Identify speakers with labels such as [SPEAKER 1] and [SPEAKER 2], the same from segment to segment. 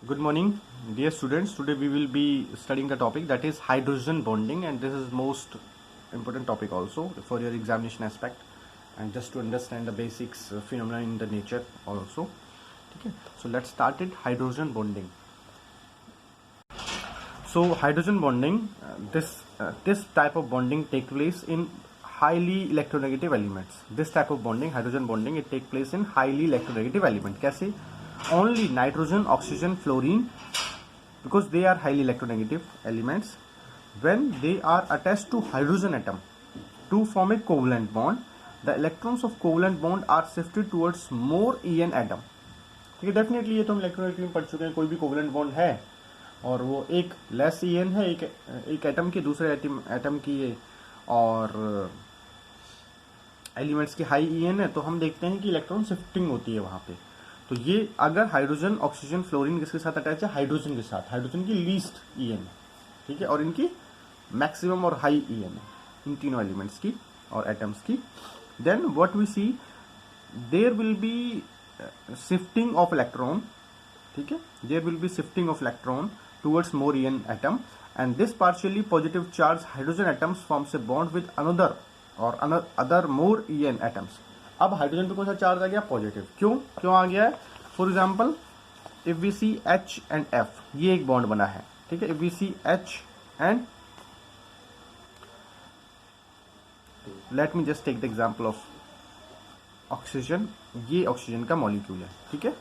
[SPEAKER 1] Good morning, dear students. Today we will be studying the topic that is hydrogen bonding, and this is most important topic also for your examination aspect and just to understand the basics phenomena in the nature also. Okay, so let's start it. Hydrogen bonding. So hydrogen bonding, this type of bonding take place in highly electronegative elements. This type of bonding, hydrogen bonding, it take place in highly electronegative element. कैसे? Only nitrogen, oxygen, fluorine, because they are highly electronegative elements, when they are attached to hydrogen atom to form a covalent bond, the electrons of covalent bond are shifted towards more En atom. ठीक है, definitely ये तो हम electronegative में पढ़ चुके हैं. कोई भी कोवलेंट बॉन्ड है और वो एक लेस En है, एक एटम की दूसरे एटम की ये और एलिमेंट्स की हाई En है, तो हम देखते हैं कि इलेक्ट्रॉन शिफ्टिंग होती है वहां पे. तो ये अगर हाइड्रोजन, ऑक्सीजन, फ्लोरीन किसके साथ अटैच है? हाइड्रोजन के साथ. हाइड्रोजन की लीस्ट En है, ठीक है, और इनकी मैक्सिमम और हाई En है, इन तीनों एलिमेंट्स की और एटम्स की. Then what we see, there will be shifting of electron. ठीक है, there will be shifting of electron towards more En atom, and this partially positive charge hydrogen atoms forms a bond with another और other more En atoms. अब hydrogen पे कौन सा charge आ गया? Positive. क्यों आ गया है? For example if we see H and F, ये एक बॉन्ड बना है. ठीक है, if we see H and let me just take the example of oxygen. ये ऑक्सीजन का मॉलिक्यूल है. ठीक है,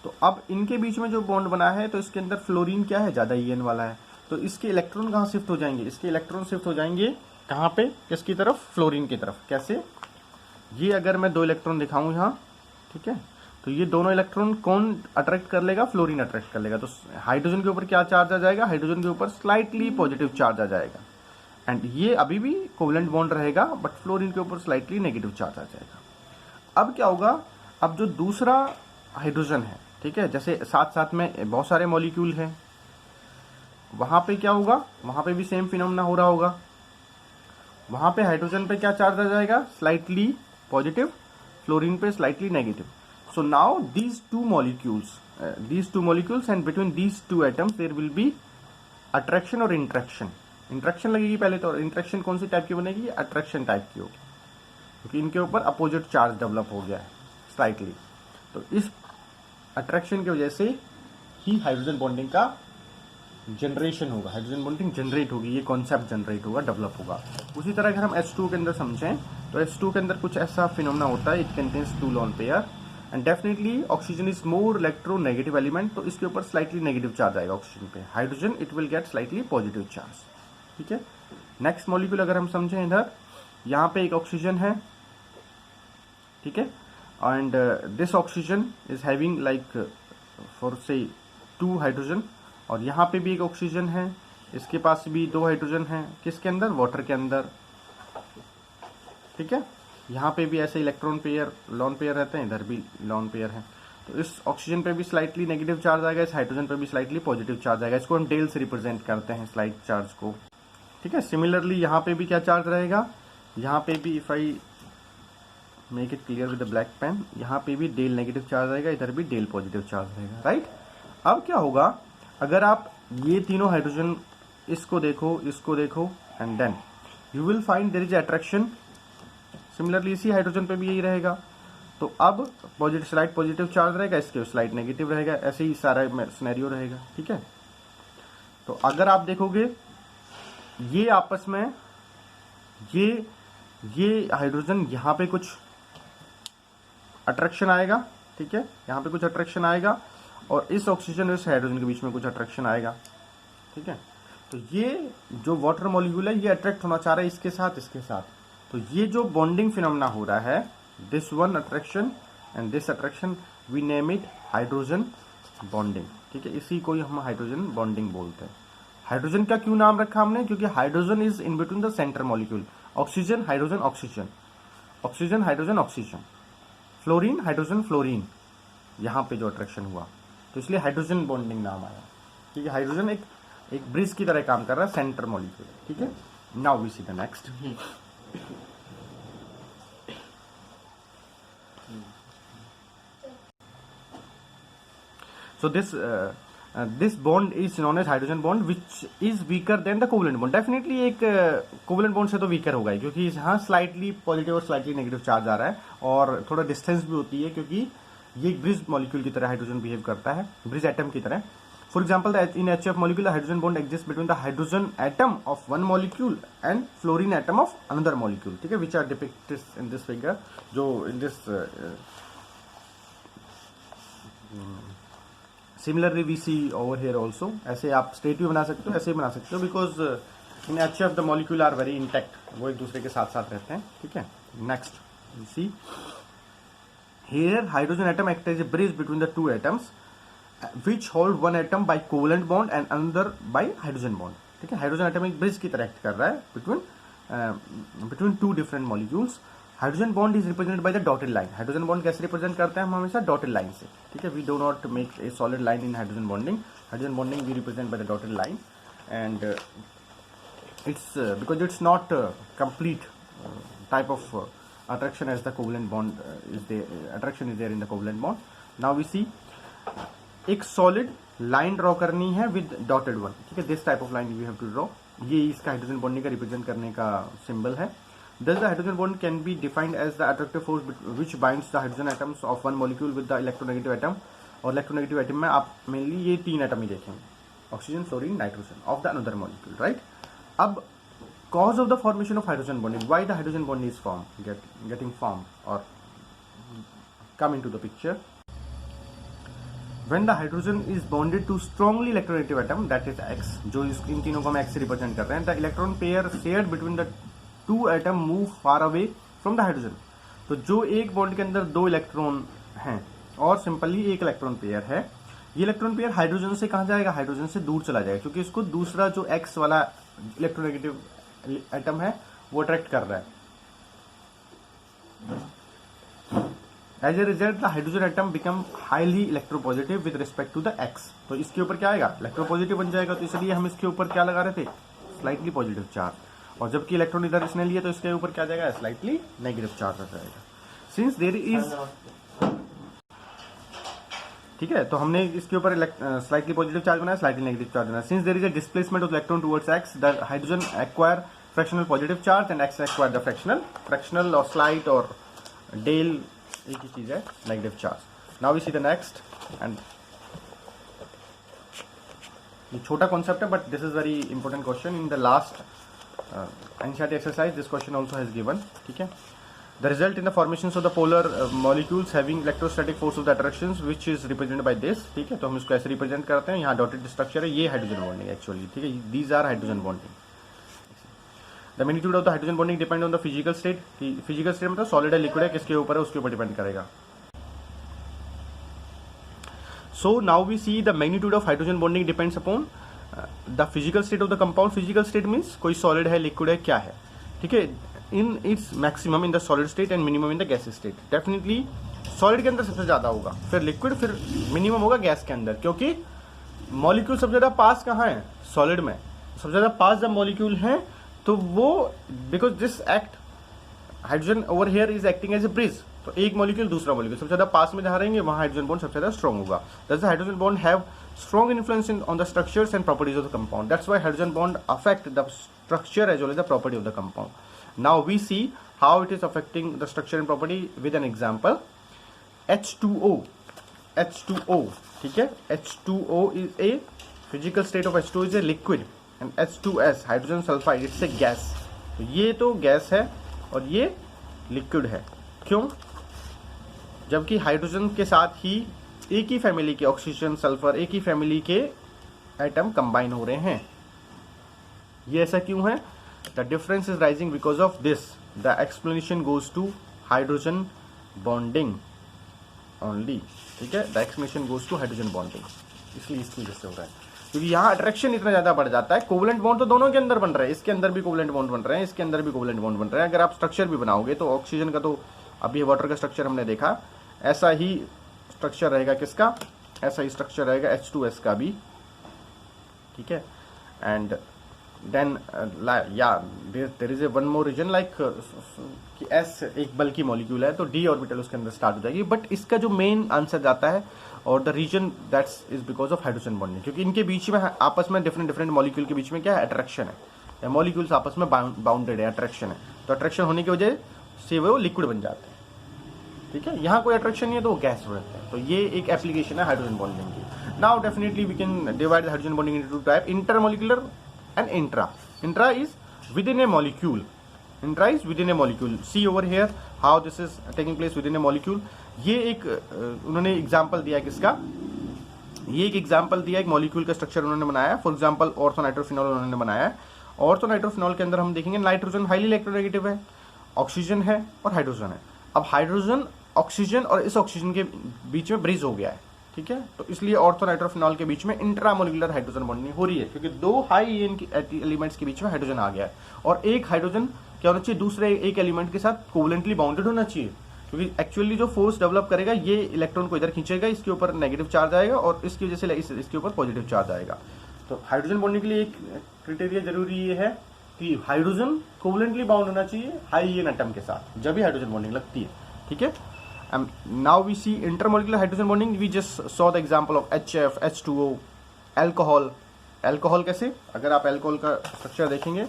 [SPEAKER 1] तो अब इनके बीच में जो बॉन्ड बना है, तो इसके अंदर फ्लोरीन क्या है? ज्यादा En वाला है. तो इसके इलेक्ट्रॉन कहां शिफ्ट हो जाएंगे? इसके इलेक्ट्रॉन शिफ्ट हो जाएंगे कहां पे? किसकी तरफ? फ्लोरीन की तरफ. कैसे? ये अगर मैं दो इलेक्ट्रॉन दिखाऊं यहां, ठीक है, तो ये दोनों इलेक्ट्रॉन कौन अट्रैक्ट कर लेगा? फ्लोरीन अट्रैक्ट कर लेगा. तो हाइड्रोजन के ऊपर क्या चार्ज आ जाएगा? हाइड्रोजन के ऊपर स्लाइटली पॉजिटिव चार्ज आ जाएगा. एंड ये अभी भी कोवलेंट बॉन्ड रहेगा, बट फ्लोरीन के ऊपर स्लाइटली नेगेटिव चार्ज आ जाएगा. अब क्या होगा? अब जो दूसरा हाइड्रोजन है, ठीक है, जैसे साथ साथ में बहुत सारे मॉलिक्यूल हैं, वहां पे क्या होगा? वहां पे भी सेम फिनोमेना हो रहा होगा. वहां पे हाइड्रोजन पे क्या चार्ज आ जाएगा? स्लाइटली पॉजिटिव, फ्लोरीन पे slightly negative. So now these two molecules and between these two atoms there will be attraction और इंट्रैक्शन. इंट्रैक्शन लगेगी पहले तो, और इंट्रैक्शन कौन सी टाइप की बनेगी? अट्रैक्शन टाइप की होगी, क्योंकि इनके ऊपर अपोजिट चार्ज डेवलप हो गया है स्लाइटली. तो इस अट्रैक्शन की वजह से ही हाइड्रोजन बॉन्डिंग का जनरेशन होगा, हाइड्रोजन बॉन्डिंग जनरेट होगी, ये कॉन्सेप्ट जनरेट होगा, डेवलप होगा. उसी तरह अगर हम H2 के अंदर समझें, तो H2 के अंदर कुछ ऐसा फिनोमेना होता है, it contains 2 lone pair and definitely oxygen is more electronegative element, तो इसके ऊपर स्लाइटली नेगेटिव चार्ज आएगा ऑक्सीजन पे. Hydrogen it will get slightly positive charge. ठीक है, नेक्स्ट मॉलिक्यूल अगर हम समझें, इधर यहाँ पे एक ऑक्सीजन है, ठीक है, and this oxygen is having like for से 2 हाइड्रोजन, और यहाँ पे भी एक ऑक्सीजन है, इसके पास भी 2 हाइड्रोजन हैं. किसके अंदर? वाटर के अंदर. ठीक है, यहाँ पे भी ऐसे इलेक्ट्रॉन पेयर, लॉन पेयर रहते हैं, इधर भी लॉन पेयर है. तो इस ऑक्सीजन पे भी स्लाइटली नेगेटिव चार्ज आएगा, इस हाइड्रोजन पे भी स्लाइटली पॉजिटिव चार्ज आएगा. इसको हम डेल से रिप्रेजेंट करते हैं, स्लाइट चार्ज को. ठीक है, सिमिलरली यहाँ पे भी क्या चार्ज रहेगा? यहाँ पे भी, if I make it clear with the black pen, यहाँ पे भी डेल नेगेटिव चार्ज आएगा, इधर भी डेल पॉजिटिव चार्ज रहेगा. राइट. अब क्या होगा? अगर आप ये तीनों हाइड्रोजन, इसको देखो and then you will find there is attraction. Similarly इसी हाइड्रोजन पे भी यही रहेगा. तो अब पॉजिटिव स्लाइड पॉजिटिव चार्ज रहेगा, इसके स्लाइड नेगेटिव रहेगा. ऐसे ही सारा सिनेरियो रहेगा. ठीक है, तो अगर आप देखोगे ये आपस में, ये हाइड्रोजन यहाँ पे कुछ अट्रैक्शन आएगा. ठीक है, यहाँ पे कुछ अट्रैक्शन आएगा, और इस ऑक्सीजन और इस हाइड्रोजन के बीच में कुछ अट्रैक्शन आएगा. ठीक है, तो ये जो वाटर मॉलिक्यूल है, ये अट्रैक्ट होना चाह रहा है इसके साथ. तो ये जो बॉन्डिंग फिनोमेना हो रहा है, this one attraction and this attraction, we name it hydrogen bonding. ठीक है, इसी को ही हम हाइड्रोजन बॉन्डिंग बोलते हैं. हाइड्रोजन का क्यों नाम रखा हमने? क्योंकि hydrogen is in between the centre molecule. Oxygen hydrogen oxygen, oxygen hydrogen oxygen, fluorine hydrogen fluorine, यहाँ पे जो अट्रैक्शन हुआ, तो इसलिए हाइड्रोजन बॉन्डिंग नाम आया. ठीक है, हाइड्रोजन एक ब्रिज की तरह काम कर रहा है, सेंटर मॉलिक्यूल. ठीक है, now we see the next. So this this bond is known as hydrogen bond which is weaker than the covalent bond. Definitely एक कोवलेंट बॉन्ड से तो वीकर होगा ही, क्योंकि यहाँ स्लाइटली पॉजिटिव और स्लाइटली नेगेटिव चार्ज आ रहा है और थोड़ा डिस्टेंस भी होती है, क्योंकि ये एक ब्रिज मॉलिक्यूल की तरह हाइड्रोजन बिहेव करता है, ब्रिज एटम की तरह। For example in HF molecule hydrogen bond exist between the hydrogen atom of one molecule and fluorine atom of another molecule, ठीक है, which are depicted in this figure, जो in this similarly we see over here also. ऐसे आप state भी बना सकते हो, ऐसे भी बना सकते हो, because in HF the molecule are very intact, वो एक दूसरे के साथ साथ रहते हैं, ठीक है। Next we see here hydrogen atom act as a bridge between the two atoms which hold one atom by covalent bond and another by hydrogen bond, ठीक है। हाइड्रोजन एटम एक ब्रिज की तरह एक्ट कर रहा है between two different molecules. Hydrogen bond is represented by the dotted line. Hydrogen bond कैसे represent करते हैं हम हमेशा डॉटेड लाइन से, ठीक है। We do not make a solid line in hydrogen bonding. Hydrogen bonding we represent by the dotted line and it's because it's not complete type of attraction as the covalent bond is there, attraction is there in the covalent bond. Now we see एक solid line draw करनी है with dotted one, ठीक है। This type of line you have to draw. ये इसका hydrogen bonding का represent करने का सिंबल है। Thus the hydrogen bond can be defined as the attractive force which binds the hydrogen atoms of one molecule with the electronegative atom। और electronegative atom में आप mainly ये तीन एटम ही देखेंगे, oxygen, fluorine, nitrogen of the another molecule, right. अब cause of the formation of hydrogen bonding, why the hydrogen bond is formed, getting formed or come into the picture। When the hydrogen is bonded to strongly electronegative atom, that is X, जो इन तीनों को हम X से represent कर रहे हैं, the electron pair shared between the two atom move far away from the hydrogen। तो जो एक बॉन्ड के अंदर दो इलेक्ट्रॉन हैं और सिंपली एक इलेक्ट्रॉन पेयर है, ये इलेक्ट्रॉन पेयर हाइड्रोजन से कहाँ जाएगा, हाइड्रोजन से दूर चला जाएगा, क्योंकि इसको दूसरा जो X वाला इलेक्ट्रोनेगेटिव एटम है वो अट्रैक्ट कर रहा है। As a result the hydrogen atom become highly electropositive with respect to the X। तो इसके ऊपर क्या आएगा, इलेक्ट्रोपॉजिटिव बन जाएगा। तो इसलिए हम इसके ऊपर क्या लगा रहे थे, स्लाइटली पॉजिटिव चार्ज, और जबकि इलेक्ट्रॉन इधर इसने लिए तो इसके ऊपर क्या जाएगा, स्लाइटली नेगेटिव चार्ज आ जाएगा। सिंस देयर इज, ठीक है, तो हमने इसके ऊपर स्लाइटली पॉजिटिव चार्ज बनाया, स्लाइटली नेगेटिव चार्ज बनाया। Since there is a displacement of electron towards X, the hydrogen acquire fractional positive charge and X acquire the fractional और स्लाइट और डेल एक ही चीज है, negative charge. Now we see the next, and ये छोटा concept है but this is very important question in the last NCERT exercise. This question also has given, ठीक है। The result in the formation of the polar molecules having electrostatic force of the attractions which is represented by this, ठीक है। तो हम इसको ऐसे represent करते हैं, यहाँ डॉटेड स्ट्रक्चर है, ये हाइड्रोजन बॉन्डिंग एक्चुअली, ठीक है। These are hydrogen bonding. The magnitude of the hydrogen bonding depend on the physical state. Physical state मतलब सॉलिड है, लिक्विड है, किसके ऊपर है, उसके ऊपर डिपेंड करेगा। So now we see the magnitude of hydrogen bonding depends upon the physical state of the compound. Physical state means कोई सॉलिड है, लिक्विड है, क्या है, ठीक है। In its maximum in the solid state and minimum in the gas state. Definitely solid के अंदर सबसे ज्यादा होगा, फिर लिक्विड, फिर मिनिमम होगा गैस के अंदर, क्योंकि मॉलिक्यूल सबसे ज्यादा पास कहाँ है, सॉलिड में। सबसे ज्यादा पास जब मॉलिक्यूल है तो वो, because this act hydrogen over here is acting as a bridge, तो एक मॉलिक्यूल दूसरा मॉलिक्यूल सबसे ज्यादा पास में जहां रहेंगे वहां हाइड्रोजन बॉन्ड सबसे ज्यादा स्ट्रॉन्ग होगा। That's the hydrogen bond have strong influence on the structures and properties of the compound. That's why hydrogen bond affect the structure as well as the property of the compound. Now we see how it is affecting the structure and property with an example. H2O, ठीक है। H2O is a physical state of H2O is a liquid and H2S hydrogen sulfide it's a gas। तो ये तो gas है और ये liquid है, क्यों, जबकि हाइड्रोजन के साथ ही एक ही फैमिली के ऑक्सीजन, सल्फर, एक ही फैमिली के एटम कंबाइन हो रहे हैं। ये ऐसा क्यों है, the difference is rising because of this. The explanation goes to hydrogen bonding only, ठीक है। The explanation goes to hydrogen bonding, इसलिए इसकी वजह से हो रहा है, क्योंकि यहाँ अट्रैक्शन इतना ज्यादा बढ़ जाता है। कोवलेंट बॉन्ड तो दोनों के अंदर बन रहे हैं, इसके अंदर भी कोवलेंट बॉन्ड बन रहे हैं, इसके अंदर भी कोवलेंट बॉन्ड बन रहे हैं। अगर आप स्ट्रक्चर भी बनाओगे तो ऑक्सीजन का, तो अभी वाटर का स्ट्रक्चर हमने देखा, ऐसा ही स्ट्रक्चर रहेगा किसका, ऐसा ही स्ट्रक्चर रहेगा H2S का भी, ठीक है। And then there is a one more reason like कि एस एक बल्कि मॉलिक्यूल है तो डी ऑर्बिटल उसके अंदर स्टार्ट हो जाएगी, बट इसका जो मेन आंसर जाता है और the reason that's is because of hydrogen bonding, क्योंकि इनके बीच में आपस में डिफरेंट मॉलिक्यूल के बीच में क्या है, अट्रैक्शन है, या मॉलिक्यूल्स आपस में बाउंडेड है, अट्रैक्शन है, तो अट्रैक्शन होने की वजह से वो लिक्विड बन जाते हैं, ठीक है। यहाँ कोई अट्रैक्शन नहीं है तो वो गैस हो जाता है, तो ये एक एप्लीकेशन है हाइड्रोजन बॉन्डिंग की। Now definitely we can divide the hydrogen bonding into two type, intermolecular and intra. Intra is within a molecule, intra is within a molecule. See over here how this is taking place within a molecule. ये एक उन्होंने example दिया है किसका, ये एक example दिया है, एक मॉलिक्यूल का स्ट्रक्चर उन्होंने बनाया है, फॉर एग्जांपल ऑर्थोनाइट्रोफिनॉल उन्होंने बनाया है। ऑर्थोनाइट्रोफिनॉल के अंदर हम देखेंगे नाइट्रोजन हाईली इलेक्ट्रोनेगेटिव है, ऑक्सीजन है और हाइड्रोजन है। अब हाइड्रोजन ऑक्सीजन और इस ऑक्सीजन के बीच में ब्रिज हो गया है, ठीक है, तो इसलिए ऑर्थोनाइट्रोफिनॉल के बीच में इंट्रामोलिकुलर हाइड्रोजन बॉन्डिंग हो रही है, क्योंकि दो हाई एलिमेंट्स के बीच में हाइड्रोजन आ गया है, और एक हाइड्रोजन क्या होना चाहिए, दूसरे एक एलिमेंट के साथ कोवलेंटली बाउंडेड होना चाहिए, क्योंकि एक्चुअली जो फोर्स डेवलप करेगा ये इलेक्ट्रॉन को इधर खींचेगा, इसके ऊपर नेगेटिव चार्ज आएगा और इसकी वजह से इसके ऊपर पॉजिटिव चार्ज आएगा। तो हाइड्रोजन बॉन्डिंग के लिए एक क्राइटेरिया जरूरी ये है कि हाइड्रोजन कोवलेंटली बाउंड होना चाहिए हाई एटम के साथ, जब भी हाइड्रोजन बॉन्डिंग लगती है, ठीक है। Now we see intermolecular hydrogen bonding. We just saw the example of HF, H2O, alcohol. Alcohol कैसे, अगर आप alcohol का स्ट्रक्चर देखेंगे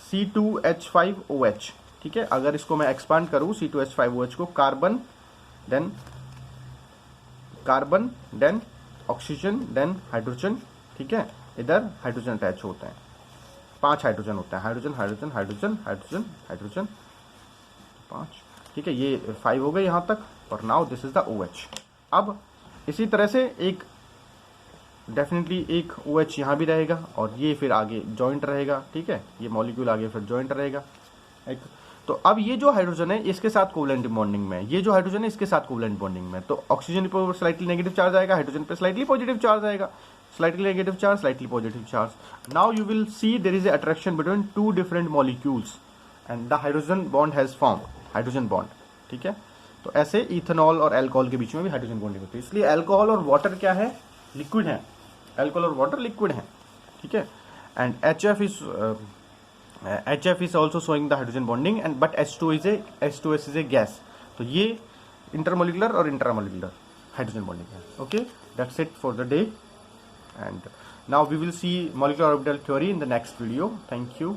[SPEAKER 1] C2H5OH, ठीक है, अगर इसको मैं एक्सपांड करूं C2H5OH को, carbon then oxygen then hydrogen, ठीक है, इधर हाइड्रोजन अटैच होते हैं, 5 हाइड्रोजन होते हैं, hydrogen hydrogen hydrogen hydrogen hydrogen 5, ठीक है, ये 5 हो गए यहाँ तक, और now this is the OH। अब इसी तरह से एक डेफिनेटली एक OH यहाँ भी रहेगा और ये फिर आगे जॉइंट रहेगा, ठीक है, ये मॉलिक्यूल आगे फिर जॉइंट रहेगा एक। तो अब ये जो हाइड्रोजन है इसके साथ कोवलेंट बॉन्डिंग में, ये जो हाइड्रोजन है इसके साथ कोवलेंट बॉन्डिंग में, तो ऑक्सीजन पर स्लाइटली नेगेटिव चार्ज आएगा, हाइड्रोजन पे स्लाइटली पॉजिटिव चार्ज आएगा, slightly negative charge, slightly positive charge. Now you will see there is a attraction between two different molecules and the hydrogen bond has formed, hydrogen bond, ठीक है। तो ऐसे ethanol और alcohol के बीच में भी hydrogen bonding होती है, इसलिए अल्कोहल और वाटर क्या है, लिक्विड है, अल्कोहल और वाटर लिक्विड है, ठीक है। And HF is also showing the hydrogen bonding and but H2S is a gas. तो ये इंटरमोलिकुलर और इंट्रामोलिकुलर हाइड्रोजन बॉन्डिंग है। Okay, that's it for the day and now we will see molecular orbital theory in the next video. Thank you.